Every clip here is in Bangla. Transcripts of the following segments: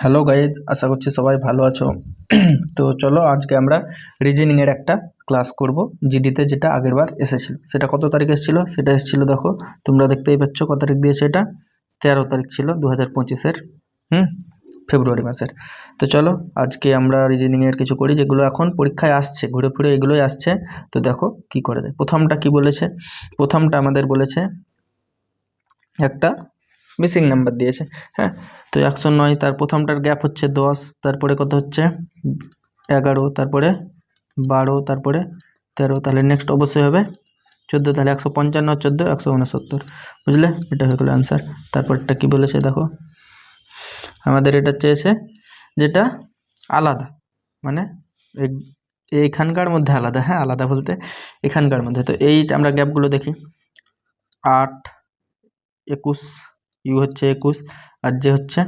হ্যালো গাইজ, আশা করছি সবাই ভালো আছো। তো চলো আজকে আমরা রিজনিংয়ের একটা ক্লাস করব জিডিতে, যেটা আগের বার এসেছিল। সেটা কত তারিখ এসেছিলো? সেটা এসেছিলো, দেখো তোমরা দেখতেই পাচ্ছ কত তারিখ দিয়েছে। এটা 13 তারিখ ছিল 2025-এর ফেব্রুয়ারি মাসের। তো চলো আজকে আমরা রিজনিংয়ের কিছু করি, যেগুলো এখন পরীক্ষায় আসছে, ঘুরে ফিরে এগুলোই আসছে। তো দেখো কি করে দেয়। প্রথমটা কি বলেছে? প্রথমটা আমাদের বলেছে একটা মিসিং নাম্বার দিয়েছে। হ্যাঁ, তো 109, তার প্রথমটার গ্যাপ হচ্ছে 10, তারপরে কত হচ্ছে 11, তারপরে 12, তারপরে 13, তাহলে নেক্সট অবশ্যই হবে 14। তাহলে 155, 14, 169, বুঝলে? এটা হয়ে গেল অ্যান্সার। তারপরটা কি বলেছে দেখো, আমাদের এটা চেয়েছে যেটা আলাদা, মানে এইখানকার মধ্যে আলাদা। হ্যাঁ, আলাদা বলতে এখানকার মধ্যে। তো এই আমরা গ্যাপগুলো দেখি, 8, 21, ইউ হচ্ছে 21 আর জে হচ্ছে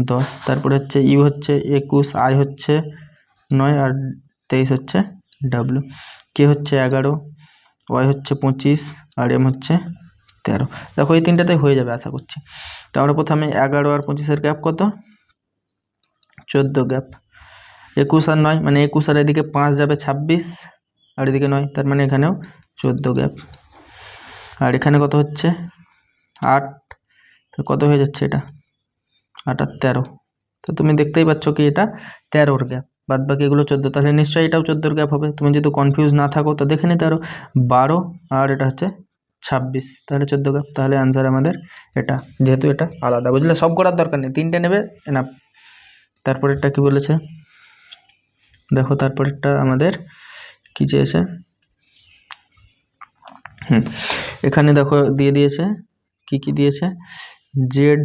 10, তারপরে হচ্ছে ইউ হচ্ছে 21, আই হচ্ছে 9 আর 23 হচ্ছে ডাব্লু, কে হচ্ছে 11, ওয়াই হচ্ছে 25 আর এম হচ্ছে 13। দেখো এই তিনটাতে হয়ে যাবে আশা করছি। তো আমরা প্রথমে 11 আর 25-এর গ্যাপ কত? 14 গ্যাপ। 21 আর 9 মানে 21 আর এদিকে 5 যাবে 26 আর এদিকে 9, তার মানে এখানেও 14 গ্যাপ। আর এখানে কত হচ্ছে 8, তো কত হয়ে যাচ্ছে এটা 8 আর 13। তো তুমি দেখতেই পাচ্ছ কি এটা 13-র গ্যাপ, বাদ বাকি এগুলো 14, তাহলে নিশ্চয়ই এটাও 14-র গ্যাপ হবে। তুমি যদি কনফিউজ না থাকো তো দেখে নিতে আরো 12 আর এটা হচ্ছে 26, তাহলে 14 গ্যাপ। তাহলে অ্যান্সার আমাদের এটা, যেহেতু এটা আলাদা, বুঝলে? সব করার দরকার নেই, 3টে নেবে এনাফ। তারপরেরটা কি বলেছে দেখো, তারপরেরটা আমাদের কি চেয়েছে। এখানে দেখো দিয়ে দিয়েছে কি দিয়েছে, জেড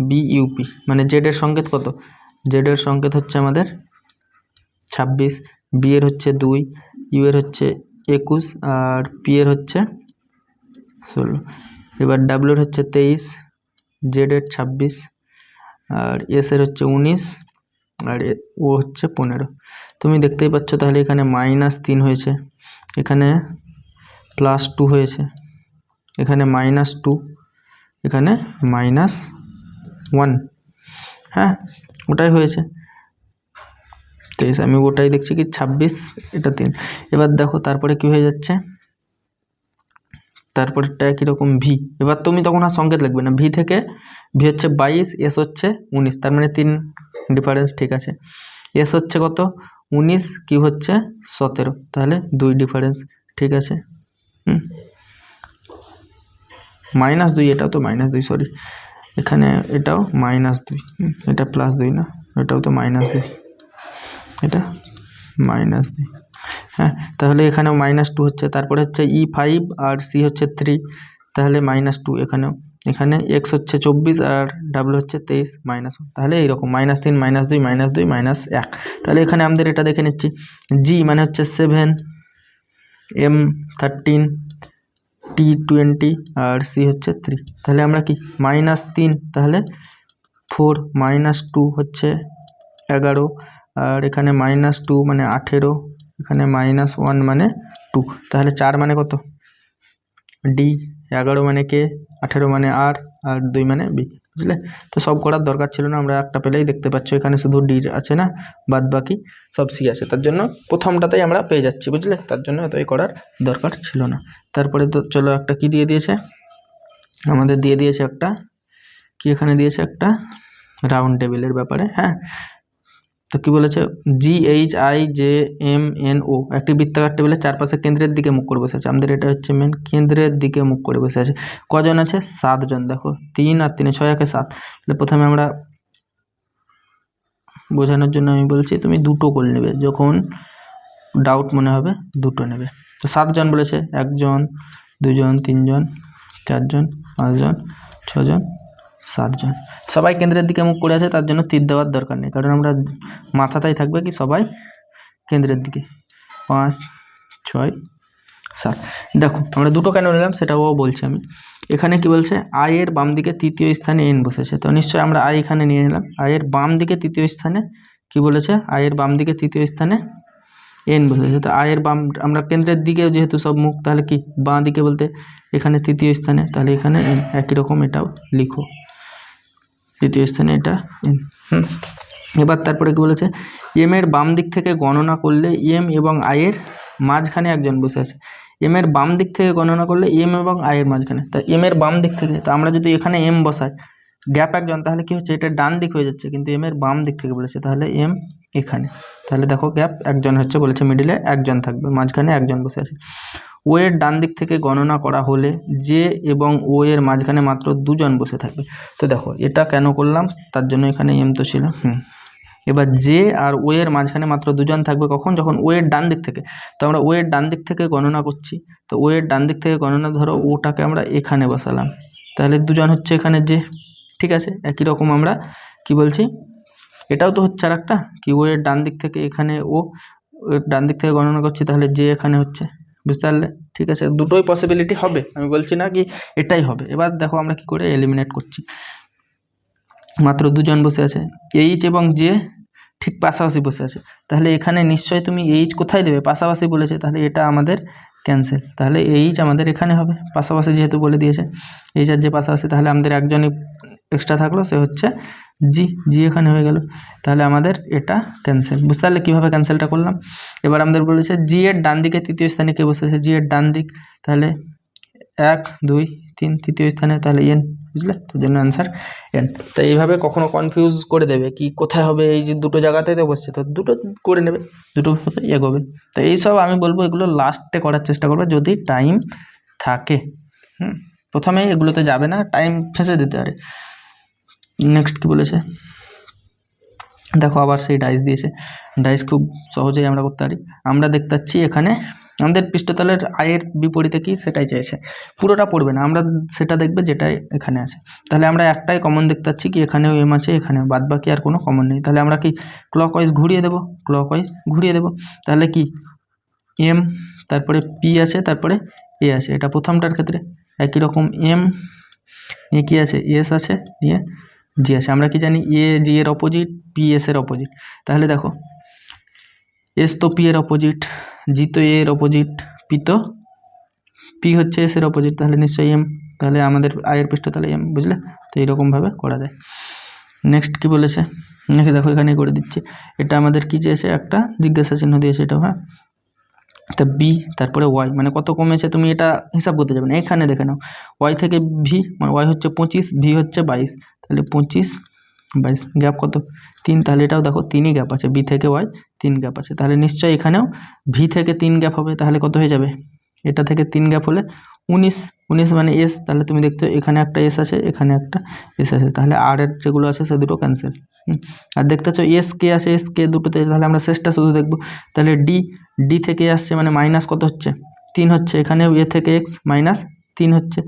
বি ইউপি, মানে জেড এর সংকেত কত? জেড এর সংকেত হচ্ছে আমাদের 26, বি এর হচ্ছে 2, ইউ এর হচ্ছে 21 আর পি এর হচ্ছে 16। এবার ডাব্লিউ এর হচ্ছে 23, জেড এর 26 আর এস এর হচ্ছে 19 আর ও হচ্ছে 15। তুমি দেখতেই পাচ্ছ তাহলে এখানে -3 হয়েছে, এখানে +2 হয়েছে, এখানে -2, এখানে -1। হ্যাঁ, ওটাই হয়েছে 23, আমি ওটাই দেখছি কি 26, এটা 3। এবার দেখো তারপরে কি হয়ে যাচ্ছে, তারপরেরটা কীরকম ভি। এবার তুমি তখন আর সংকেত লিখবে না, ভি থেকে ভি হচ্ছে 22, এস হচ্ছে 19, তার মানে 3 ডিফারেন্স ঠিক আছে। এস হচ্ছে কত 19, কিউ হচ্ছে 17, তাহলে 2 ডিফারেন্স ঠিক আছে। -2, এটাও তো -2, সরি, এখানে এটাও -2, এটা +2 না, এটাও তো -2, এটা -2। হ্যাঁ, তাহলে এখানেও -2 হচ্ছে, তারপরে হচ্ছে E5 আর সি হচ্ছে 3, তাহলে -2 এখানেও। এখানে এক্স হচ্ছে 24 আর ডাব্লু হচ্ছে 23, -1, তাহলে এইরকম -3, -2, -2, -1। তাহলে এখানে আমাদের এটা দেখে নিচ্ছি, জি মানে হচ্ছে 7, এম 13, টি 20 আর সি হচ্ছে 3, তাহলে আমরা কি -3, তাহলে 4, -2 হচ্ছে 11 আর এখানে -2 মানে 18, এখানে -1 মানে 2, তাহলে 4 মানে কত ডি, 11 মানে কে, 18 মানে আর 2 মানে বি, বুঝলে? তো সব করার দরকার ছিল না, আমরা একটা পেলেই দেখতে পাচ্ছ এখানে শুধু ডি আছে না, বাদ বাকি সব সি আছে, তার জন্য প্রথমটাতেই আমরা পেয়ে যাচ্ছি, বুঝলে? তার জন্য এতই করার দরকার ছিল না। তারপরে তো চলো একটা কি দিয়ে দিয়েছে আমাদের, দিয়ে দিয়েছে একটা কি, এখানে দিয়েছে একটা রাউন্ড টেবিলের ব্যাপারে। হ্যাঁ, তো কি বলেছে, GHIJMNO একটি বৃত্তাকার টেবিলের চারপাশে কেন্দ্রের দিকে মুখ করে বসে আছে। আমাদের এটা হচ্ছে মেন, কেন্দ্রের দিকে মুখ করে বসে আছে। কজন আছে? 7 জন। দেখো 3 আর 3, 6 একে 7। তাহলে প্রথমে আমরা বোঝানোর জন্য আমি বলছি তুমি 2টো করে নেবে, যখন ডাউট মনে হবে 2টো নেবে। তো 7 জন বলেছে, 1 জন, 2 জন, 3 জন, 4 জন, 5 জন, 6 জন, 7 জন। সবাই কেন্দ্রের দিকে মুখ করে আছে, তার জন্য তীর দেওয়ার দরকার নেই, কারণ আমরা মাথাতেই থাকবে কি সবাই কেন্দ্রের দিকে। 5, 6, 7। দেখো আমরা 2টো কেন নিলাম সেটাও বলছি আমি। এখানে কি বলছে, আই এর বাম দিকে তৃতীয় স্থানে এন বসেছে, তো নিশ্চয়ই আমরা আই এখানে নিয়ে নিলাম। আই এর বাম দিকে তৃতীয় স্থানে কি বলেছে, আই এর বাম দিকে তৃতীয় স্থানে এন বসেছে। তো আই এর বাম, আমরা কেন্দ্রের দিকে যেহেতু সব মুখ, তাহলে কি বাঁ দিকে বলতে এখানে তৃতীয় স্থানে, তাহলে এখানে এন। একই রকম এটাও লিখো, তৃতীয় স্থানে এটা এন। এবার তারপরে কি বলেছে, এম এর বাম দিক থেকে গণনা করলে এম এবং আয়ের মাঝখানে একজন বসে আছে। এম এর বাম দিক থেকে গণনা করলে এম এবং আয়ের মাঝখানে, তা এম এর বাম দিক থেকে, তা আমরা যদি এখানে এম বসাই, গ্যাপ একজন, তাহলে কি হচ্ছে, এটা ডান দিক হয়ে যাচ্ছে, কিন্তু এম এর বাম দিক থেকে বলেছে, তাহলে এম এখানে, তাহলে দেখো গ্যাপ একজন হচ্ছে বলেছে, মিডিলে একজন থাকবে, মাঝখানে একজন বসে আছে। ও এর ডান দিক থেকে গণনা করা হলে জে এবং ও এর মাঝখানে মাত্র দুজন বসে থাকবে। তো দেখো এটা কেন করলাম, তার জন্য এখানে এম তো ছিল। এবার জে আর ও এর মাঝখানে মাত্র দুজন থাকবে কখন, যখন ও এর ডান দিক থেকে, তো আমরা ও এর ডান দিক থেকে গণনা করছি, তো ও এর ডান দিক থেকে গণনা, ধরো ওটাকে আমরা এখানে বসালাম, তাহলে দুজন হচ্ছে এখানে জে। ঠিক আছে, একই রকম আমরা কি বলছি, এটাও তো হচ্ছে আর একটা কি, ও এর ডান দিক থেকে এখানে ও এর ডান দিক থেকে গণনা করছি, তাহলে জে এখানে হচ্ছে, বুঝতে পারলে? ঠিক আছে, দুটোই পসিবিলিটি হবে, আমি বলছি না কি এটাই হবে। এবার দেখো আমরা কি করে এলিমিনেট করছি, মাত্র দুজন বসে আছে, এইচ এবং জে ঠিক পাশাপাশি বসে আছে, তাহলে এখানে নিশ্চয়ই তুমি এইচ কোথায় দেবে, পাশাপাশি বলেছে, তাহলে এটা আমাদের ক্যান্সেল, তাহলে এইচ আমাদের এখানে হবে, পাশাপাশি যেহেতু বলে দিয়েছে, এইচ আর যে পাশাপাশি, তাহলে আমাদের একজনই এক্সট্রা থাকলো, সে হচ্ছে জি এখানে হয়ে গেল, তাহলে আমাদের এটা ক্যান্সেল। বুঝতে পারলে কীভাবে ক্যান্সেলটা করলাম? এবার আমাদের বলেছে জি এর ডান দিকে তৃতীয় স্থানে কে বসেছে, জি এর ডান দিক, তাহলে 1 2 3 তৃতীয় স্থানে, তাহলে এন, বুঝলে? তার জন্য অ্যান্সার এন। তো এইভাবে কখনো কনফিউজ করে দেবে কি কোথায় হবে, এই যে দুটো জায়গাতেই তো বসছে, তো দুটো করে নেবে, দুটো এগোবে। তো এইসব আমি বলবো এগুলো লাস্টে করার চেষ্টা করবে যদি টাইম থাকে। প্রথমেই এগুলোতে যাবে না, টাইম ফেঁসে দিতে পারে। নেক্সট কি বলেছে দেখো, আবার সেই ডাইস দিয়েছে, ডাইস খুব সহজেই আমরা করতে পারি। আমরা দেখতে পাচ্ছি এখানে আমাদের পৃষ্ঠতলের আয়ের বিপরীতে কি সেটাই চেয়েছে, পুরোটা পড়বে না, আমরা সেটা দেখবে যেটা এখানে আছে। তাহলে আমরা একটাই কমন দেখতে পাচ্ছি কি এখানেও এম আছে, এখানেও, বাদ বাকি আর কোনো কমন নেই। তাহলে আমরা কি ক্লকওয়াইজ ঘুরিয়ে দেবো, তাহলে কি এম, তারপরে পি আছে, তারপরে এ আছে, এটা প্রথমটার ক্ষেত্রে একই রকম এম নিয়ে কি আছে, এস আছে, নিয়ে জি আছে। আমরা কি জানি এ জি এর অপোজিট, পি এস এর অপোজিট, তাহলে দেখো এস তো পি এর অপোজিট, জি তো এ এর অপোজিট, পি হচ্ছে এস এর অপোজিট, তাহলে নিশ্চয়ই এম, তাহলে আমাদের আয়ের পৃষ্ঠ তাহলে এম, বুঝলে? তো এইরকমভাবে করা যায়। নেক্সট কি বলেছে, দেখো এখানে করে দিচ্ছি, এটা আমাদের কি চেয়েছে, একটা জিজ্ঞাসা চিহ্ন দিয়েছে, এটা হ্যাঁ, তা বি তারপরে ওয়াই, মানে কত কমেছে তুমি এটা হিসাব করতে যাবে না, এখানে দেখে নাও, ওয়াই থেকে ভি, মানে ওয়াই হচ্ছে 25, ভি হচ্ছে 22, তাহলে 25 22, গ্যাপ কত 3, তাহলে এটাও দেখো 3ই গ্যাপ আছে, বি থেকে ওয়াই 3 গ্যাপ আছে, তাহলে নিশ্চয়ই এখানেও ভি থেকে 3 গ্যাপ হবে, তাহলে কত হয়ে যাবে, এটা থেকে 3 গ্যাপ হলে 19 মানে এস, তাহলে তুমি দেখছো এখানে একটা এস আছে, এখানে একটা এস আছে, তাহলে আর এর যেগুলো আছে সে দুটো ক্যান্সেল। আর দেখতে পাচ্ছ এস কে আছে, এস কে দুটোতে, তাহলে আমরা শেষটা শুধু দেখবো, তাহলে ডি থেকে আসছে, মানে মাইনাস কত হচ্ছে 3 হচ্ছে, এখানেও এ থেকে এক্স মাইনাস 3 হচ্ছে,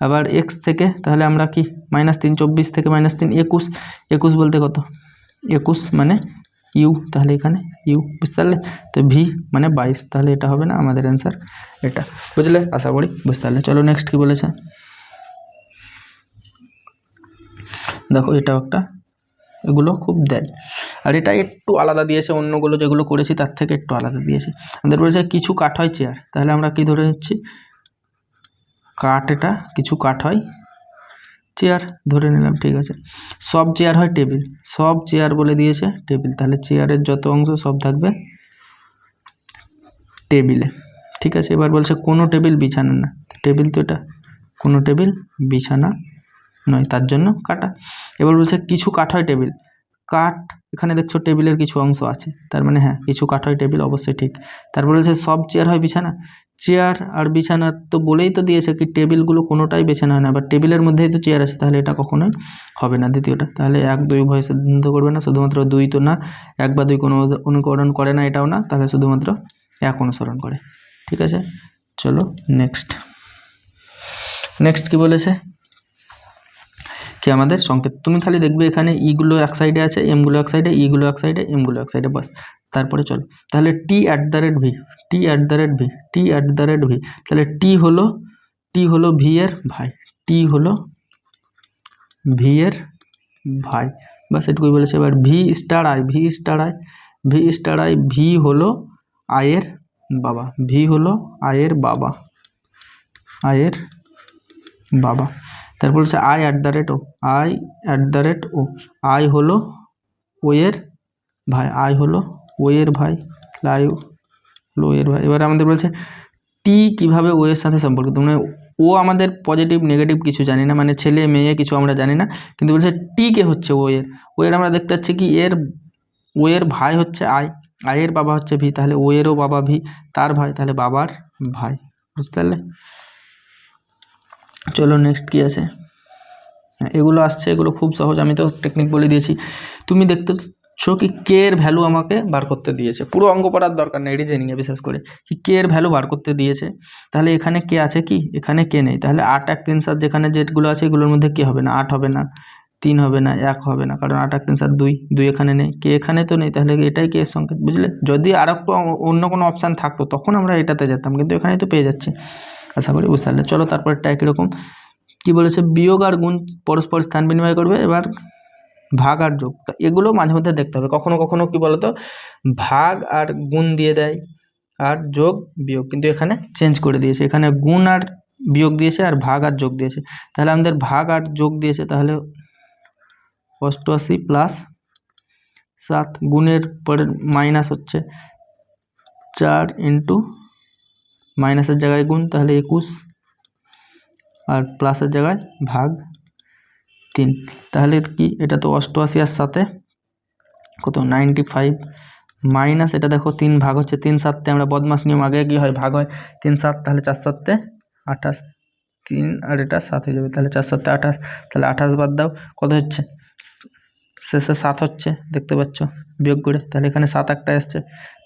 আবার এক্স থেকে তাহলে আমরা কি -3, 24 থেকে -3 21 বলতে কত 21 মানে ইউ, তাহলে এখানে ইউ, বুঝতে পারলে? তো ভি মানে 22, তাহলে এটা হবে না, আমাদের অ্যান্সার এটা, বুঝলে? আশা করি বুঝতে পারলে। চলো নেক্সট কি বলেছে দেখো, এটাও একটা, এগুলো খুব দেয়, আর এটা একটু আলাদা দিয়েছে, অন্যগুলো যেগুলো করেছি তার থেকে একটু আলাদা দিয়েছে। আমাদের বলেছে কিছু কাঠ হয় চেয়ার, তাহলে আমরা কি ধরে নিচ্ছি, কাঠ, এটা কিছু কাঠ হয় চেয়ার ধরে নিলাম, ঠিক আছে। সব চেয়ার হয় টেবিল, সব চেয়ার বলে দিয়েছে টেবিল, তাহলে চেয়ারের যত অংশ সব থাকবে টেবিলে, ঠিক আছে। এবার বলছে কোনো টেবিল বিছানা না, টেবিল তো এটা, কোনো টেবিল বিছানা নয়, তার জন্য কাটা। এবার বলছে কিছু কাঠ হয় টেবিল, কাঠ এখানে দেখছো টেবিলের কিছু অংশ আছে, তার মানে হ্যাঁ কিছু কাঠ হয় টেবিল, অবশ্যই ঠিক। তারপর বলছে সব চেয়ার হয় বিছানা, চেয়ার আর বিছানা তো বলেই তো দিয়েছে কি টেবিলগুলো কোনোটাই বিছানা হয় না, আবার টেবিলের মধ্যেই তো চেয়ার আছে, তাহলে এটা কখনোই হবে না দ্বিতীয়টা। তাহলে 1 2 ভয় সিদ্ধান্ত করবে না, শুধুমাত্র 2 তো না, 1 বা 2 কোনো অনুকরণ করে না, এটাও না, তাহলে শুধুমাত্র 1 অনুসরণ করে, ঠিক আছে। চলো নেক্সট কি বলেছে কি আমাদের সংকেত, তুমি খালি দেখবে এখানে ইগুলো এক সাইডে আছে, এমগুলো এক সাইডে, ইগুলো এক সাইডে, এমগুলো এক সাইডে, বাস। তারপরে চলো তাহলে টি@ভি, টি@ভি, তাহলে টি হলো ভি এর ভাই, টি হলো ভি এর ভাই, বাস এটুকুই বলেছে। এবার ভি স্টার আই, ভি হলো আয়ের বাবা, ভি হলো আয়ের বাবা, তারপর হচ্ছে I@O, আই হলো ও এর ভাই, আই হলো ও এর ভাই, আই হলো ও এর ভাই। এবার আমাদের বলছে টি কিভাবে ও এর সাথে সম্পর্কিত, মানে ও আমাদের পজিটিভ নেগেটিভ কিছু জানি না, মানে ছেলে মেয়ে কিছু আমরা জানি না, কিন্তু বলছে টি কে হচ্ছে ও এর আমরা দেখতে পাচ্ছি কি ও এর ভাই হচ্ছে আয়ের বাবা হচ্ছে ভি, তাহলে ও এরও বাবা ভি, তার ভাই, তাহলে বাবার ভাই। বুঝতে পারলে? চলো নেক্সট কি আছে, এগুলো আসছে, এগুলো খুব সহজ, আমি তো টেকনিক বলে দিয়েছি। তুমি দেখতে কি কে এর ভ্যালু আমাকে বার করতে দিয়েছে, পুরো অঙ্ক পড়ার দরকার নেই রিজনিংয়ে বিশেষ করে, কি কে এর ভ্যালু বার করতে দিয়েছে। তাহলে এখানে কে আছে কি, এখানে কে নেই, তাহলে 8 1 3 7 যেখানে যেগুলো আছে এগুলোর মধ্যে কে হবে না, 8 হবে না, 3 হবে না, 1 হবে না, কারণ 8 1 3 7 2 এখানে নেই, কে এখানে তো নেই, তাহলে এটাই কে এর সংকেত। বুঝলে? যদি আর একটু অন্য কোনো অপশান থাকতো তখন আমরা এটাতে যেতাম, কিন্তু এখানেই তো পেয়ে যাচ্ছি, আশা করি বুঝতে পারলে। চলো তারপরটা একই রকম কি বলেছে, বিয়োগ আর গুণ পরস্পর স্থান বিনিময় করবে, এবার ভাগ আর যোগ, এগুলো মাঝে মধ্যে দেখতে হবে। কখনো কখনো কি বলতো ভাগ আর গুণ দিয়ে দেয় আর যোগ বিয়োগ, কিন্তু এখানে চেঞ্জ করে দিয়েছে, এখানে গুণ আর বিয়োগ দিয়েছে আর ভাগ আর যোগ দিয়েছে। তাহলে আমাদের ভাগ আর যোগ দিয়েছে, তাহলে 88 প্লাস 7, গুণের পরে মাইনাস হচ্ছে 4 ইন্টু মাইনাসের জায়গায় গুণ, তাহলে 21, আর প্লাসের জায়গায় ভাগ 3, তাহলে কি এটা তো 88 আর সাথে কত 95, মাইনাস এটা দেখো 3 ভাগ হচ্ছে 3 7, আমরা বদমাস নিয়ম, আগে কি হয় ভাগ হয় 3 7, তাহলে 4 7 28, 3 আর এটা 7 হয়ে যাবে, তাহলে 4 7 28, তাহলে 28 বাদ দাও, কত হচ্ছে শেষে 7 হচ্ছে, দেখতে পাচ্ছ বিয়োগ করে, তাহলে এখানে 7 একটা আসছে,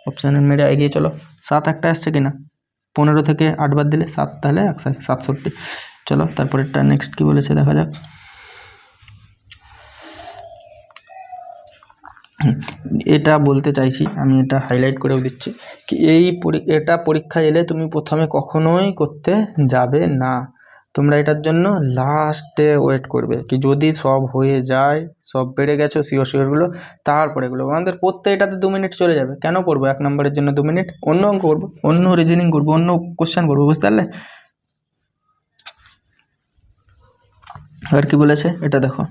অপশানের মেরে এগিয়ে চলো, 7 একটা আসছে কিনা, 15 থেকে 8 বাদ দিলে 7, তাহলে 167। চলো তারপরেরটা নেক্সট কি বলেছে দেখা যাক। এটা বলতে চাইছি আমি, এটা হাইলাইট করেও দিচ্ছি কি এটা পরীক্ষায় এলে তুমি প্রথমে কখনোই করতে যাবে না, তোমরা এটার জন্য লাস্টে ওয়েট করবে, কি যদি সব হয়ে যায়, সব বেড়ে গেছো শিওরগুলো, তারপরে এগুলো আমাদের পড়তে এটাতে 2 মিনিট চলে যাবে, কেন করবো 1 নম্বরের জন্য 2 মিনিট, অন্য অঙ্ক করবো, অন্য রিজনিং করবো, অন্য কোশ্চেন করবো, বুঝতে পারলে? আর কি বলেছে এটা দেখো,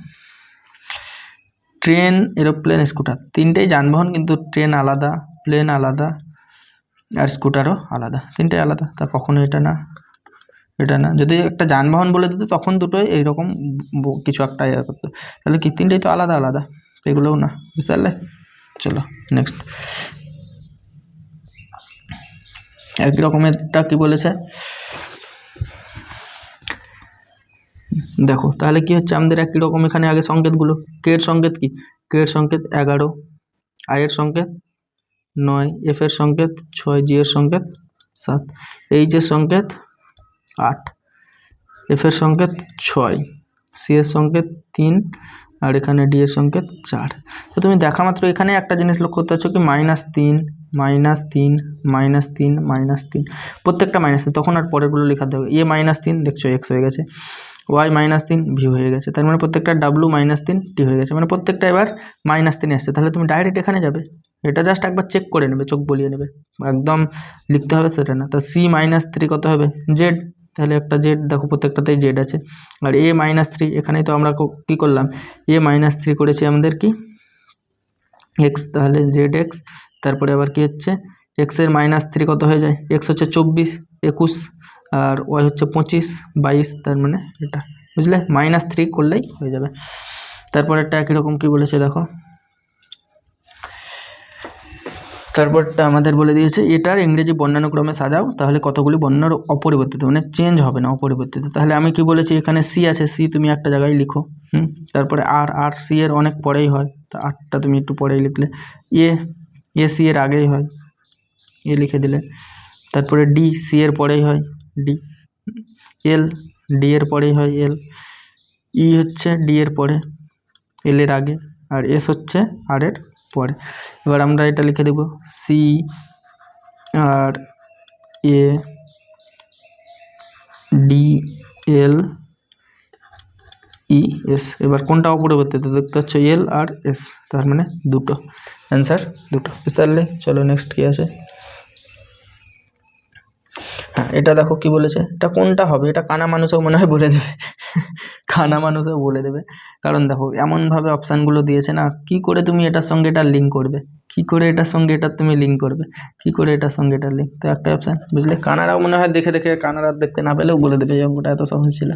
ট্রেন এরোপ্লেন স্কুটার তিনটেই যানবাহন, কিন্তু ট্রেন আলাদা, প্লেন আলাদা, আর স্কুটারও আলাদা, তিনটেই আলাদা, তা কখনো এটা না এটা না, যদি একটা যানবাহন বলে দিত তখন দুটোই এইরকম কিছু একটা ইয়ে করতো, তাহলে কি তিনটেই তো আলাদা আলাদা, এগুলোও না, বুঝতে পারলে? চলো নেক্সট, একই রকমেরটা কি বলেছে দেখো, তাহলে কি হচ্ছে আমাদের একই রকম, এখানে আগে সংকেতগুলো, কে এর সংকেত কি, কে এর সংকেত 11, আই এর সংকেত 9, এফ এর সংকেত 6, জি এর সংকেত 7, এইচ এর সংকেত 8, এফ এর সংকেত 6, সি এর সংকেত 3, আর এখানে ডি এর সংকেত 4। তো তুমি দেখা মাত্র এখানে একটা জিনিস লক্ষ্য করতে পারছো কি -3 -3 -3 -3, প্রত্যেকটা মাইনাস, তখন আর পরেরগুলো লেখাতে হবে, -3 দেখছো এক্স হয়ে গেছে, ওয়াই -3 ভি হয়ে গেছে, তার মানে প্রত্যেকটা ডাব্লু -3 টি হয়ে গেছে, মানে প্রত্যেকটা এবার -3 আসছে, তাহলে তুমি ডাইরেক্ট এখানে যাবে, এটা জাস্ট একবার চেক করে নেবে, চোখ বলিয়ে নেবে, একদম লিখতে হবে সেটা না। তা সি -3 কত হবে, জেড, তাহলে একটা জেড দেখো প্রত্যেকটাতেই জেড আছে, আর এ -3 এখানেই তো আমরা কী করলাম, এ -3 করেছি আমাদের কি এক্স, তাহলে জেড এক্স, তারপরে আবার কি হচ্ছে এক্সের -3 কত হয়ে যায়, এক্স হচ্ছে 24 21, আর ওয়াই হচ্ছে 25 22, তার মানে এটা, বুঝলে, -3 করলেই হয়ে যাবে। তারপরেরটা একই রকম কি বলেছে দেখো, তারপরটা আমাদের বলে দিয়েছে এটার ইংরেজি বর্ণানুক্রমে সাজাও, তাহলে কতগুলি বর্ণার অপরিবর্তিত, মানে চেঞ্জ হবে না, অপরিবর্তিত। তাহলে আমি কি বলেছি, এখানে সি আছে, সি তুমি একটা জায়গায় লিখো, তারপরে আর সি এর অনেক পরেই হয়, তো আরটা তুমি একটু পরেই লিখলে, এ সি এর আগেই হয়, এ লিখে দিলে, তারপরে ডি সি এর পরেই হয়, ডি, এল ডি এর পরেই হয়, এল, ই হচ্ছে ডি এর পরে, এল এর আগে, আর এস হচ্ছে আর এর পরে। এবার আমরা এটা লিখে দেব C R A D L E S, এবার কোনটা অপরিবর্তিত দেখতে পাচ্ছ, এল আর এস, তার মানে দুটো, অ্যান্সার দুটো, বুঝতে পারলে? চলো নেক্সট কি আছে, হ্যাঁ, এটা দেখো কি বলেছে, এটা কোনটা হবে, এটা কানা মানুষও মনে হয় বলে দেবে কানা মানুষও বলে দেবে, কারণ দেখো এমনভাবে অপশানগুলো দিয়েছে না, কি করে তুমি এটার সঙ্গে এটা লিঙ্ক করবে, কি করে এটার সঙ্গে এটা তুমি লিঙ্ক করবে, কি করে এটার সঙ্গে এটা লিঙ্ক, তো একটা অপশান বুঝলে, কানারাও মনে হয় দেখে দেখে, কানারা দেখতে না পেলেও বলে দেবে, এই অঙ্কটা এত সহজ ছিল।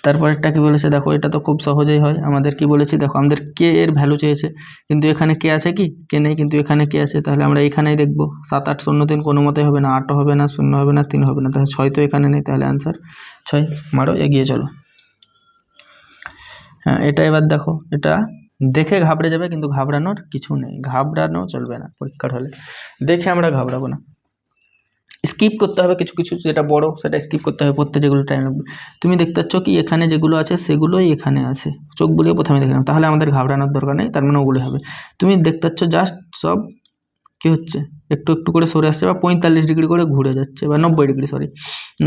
তারপরেরটা কি বলেছে দেখো, এটা তো খুব সহজেই হয়, আমাদের কি বলেছি দেখো, আমাদের কে এর ভ্যালু চেয়েছে, কিন্তু এখানে কে আছে কি, কে নেই, কিন্তু এখানে কে আছে, তাহলে আমরা এখানেই দেখবো 7 8 0 3 কোনো মতেই হবে না, 8 হবে না, 0 হবে না, 3 হবে না, তাহলে 6 তো এখানে নেই, তাহলে অ্যান্সার 6, মারো এগিয়ে চলো। হ্যাঁ, এটা এবার দেখো, এটা দেখে ঘাবড়ে যাবে, কিন্তু ঘাবড়ানোর কিছু নেই, ঘাবড়ানো চলবে না পরীক্ষার হলে, দেখে আমরা ঘাবড়াবো না, স্কিপ করতে হবে কিছু কিছু, যেটা বড় সেটা স্কিপ করতে হবে, পড়তে যেগুলো টাইম লাগবে। তুমি দেখতে পাচ্ছ কি এখানে যেগুলো আছে সেগুলোই এখানে আছে, চোখ বুলিয়ে প্রথমে দেখে নাও, তাহলে আমাদের ঘাবড়ানোর দরকার নেই, তার মানে ওগুলো হবে। তুমি দেখতে পাচ্ছ জাস্ট সব কী হচ্ছে, একটু একটু করে সরে আসছে, বা 45 ডিগ্রি করে ঘুরে যাচ্ছে, বা 90 ডিগ্রি, সরি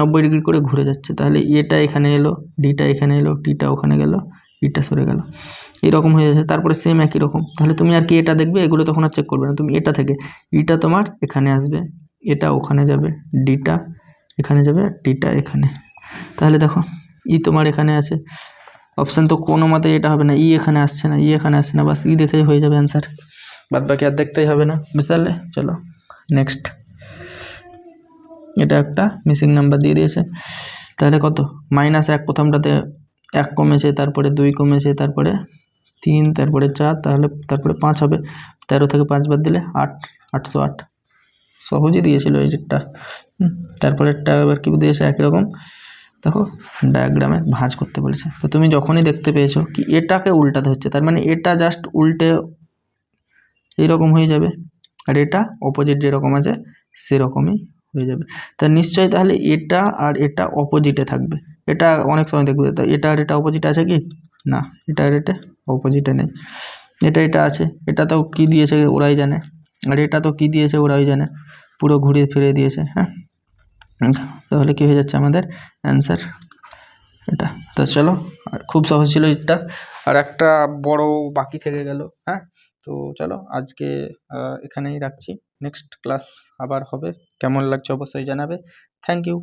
90 ডিগ্রি করে ঘুরে যাচ্ছে, তাহলে এটা এখানে এলো, ডিটা এখানে এলো, টিটা ওখানে গেল, ইটা সরে গেল, এরকম হয়ে যাচ্ছে। তারপরে সেম একই রকম, তাহলে তুমি আর কি এটা দেখবে, এগুলো তখন আর চেক করবে না, তুমি এটা থেকে ইটা তোমার এখানে আসবে, এটা ওখানে যাবে, ডিটা এখানে যাবে, আর টিটা এখানে, তাহলে দেখো ই তোমার এখানে আছে, অপশান তো কোনো মতে এটা হবে না, ই এখানে আসছে না, ই এখানে আসছে না, বাস ই দেখেই হয়ে যাবে অ্যান্সার, বাদ বাকি আর দেখতেই হবে না, বুঝতে পারলে। চলো নেক্সট, এটা একটা মিসিং নাম্বার দিয়ে দিয়েছে, তাহলে কত, -1 প্রথমটাতে 1 কমেছে, তারপরে 2 কমেছে, তারপরে 3, তারপরে 4, তাহলে তারপরে 5 হবে, 13 থেকে 5 বাদ দিলে 8, 808, সহজই দিয়েছিল এই যেটা। তারপরে একটা এবার কী দিয়েছে একই রকম, দেখো ডায়াগ্রামে ভাঁজ করতে বলেছে, তো তুমি যখনই দেখতে পেয়েছো কি এটাকে উল্টাতে হচ্ছে, তার মানে এটা জাস্ট উল্টে এইরকম হয়ে যাবে, আর এটা অপোজিট যেরকম আছে সেরকমই হয়ে যাবে, তা নিশ্চয়ই তাহলে এটা আর এটা অপোজিটে থাকবে, এটা অনেক সময় দেখবে, তা এটা আর এটা অপোজিটে আছে কি না, এটা আর এটা অপোজিটে নেই, এটা এটা আছে, এটা তো কী দিয়েছে ওরাই জানে, আর এটা তো কী দিয়েছে ওরাই জানে, পুরো ঘুরিয়ে ফিরিয়ে দিয়েছে। হ্যাঁ, তাহলে কী হয়ে যাচ্ছে আমাদের অ্যান্সার এটা। তো চলো, আর খুব সহজ ছিল এটা, আর একটা বড় বাকি থেকে গেল। হ্যাঁ, তো চলো আজকে এখানেই রাখছি, নেক্সট ক্লাস আবার হবে, কেমন লাগছে অবশ্যই জানাবে। Thank you.